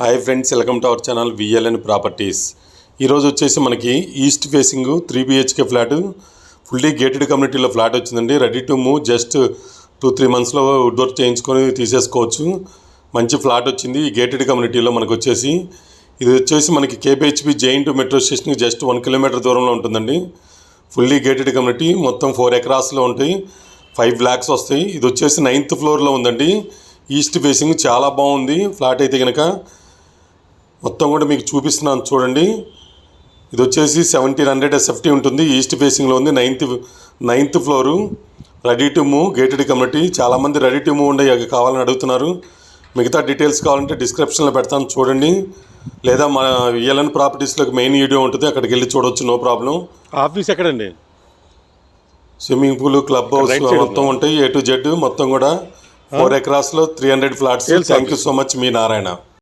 Hi friends, welcome to our channel VLN properties. ఈరోజు వచ్చేసి మనకి east facing 3 BHK flat, fully gated కమ్యూనిటీలో flat వచ్చిందండి. రెడీ టు మూవ్, జస్ట్ 2-3 మంత్స్లో wood work చేయించుకొని తీసేసుకోవచ్చు. మంచి ఫ్లాట్ వచ్చింది ఈ గేటెడ్ కమ్యూనిటీలో. మనకు వచ్చేసి ఇది వచ్చేసి మనకి KPHP జైన్ టు మెట్రో స్టేషన్కి జస్ట్ 1 కిలోమీటర్ దూరంలో ఉంటుందండి. ఫుల్లీ గేటెడ్ కమ్యూనిటీ, మొత్తం 4 ఎకరాస్లో ఉంటాయి. 5 lakhs వస్తాయి. ఇది వచ్చేసి 9th ఫ్లోర్లో ఉందండి. ఈస్ట్ ఫేసింగ్ చాలా బాగుంది ఫ్లాట్ అయితే కనుక. మొత్తం కూడా మీకు చూపిస్తున్నాను చూడండి. ఇది వచ్చేసి 1700 SFT ఉంటుంది. ఈస్ట్ ఫేసింగ్లో ఉంది. 9th floor, ready to move gated community. చాలామంది రెడీ టు మూవ్ ఉండే కావాలని అడుగుతున్నారు. మిగతా డీటెయిల్స్ కావాలంటే డిస్క్రిప్షన్లో పెడతాను చూడండి, లేదా మన విఎల్ఎన్ ప్రాపర్టీస్లోకి మెయిన్ వీడియో ఉంటుంది, అక్కడికి వెళ్ళి చూడవచ్చు, నో ప్రాబ్లం. ఆఫీస్ ఎక్కడండి? స్విమ్మింగ్ పూల్, క్లబ్ హౌస్ మొత్తం ఉంటాయి. A to Z మొత్తం కూడా 4 ఎకరాస్లో 300 flats. Thank you so much, me Narayana.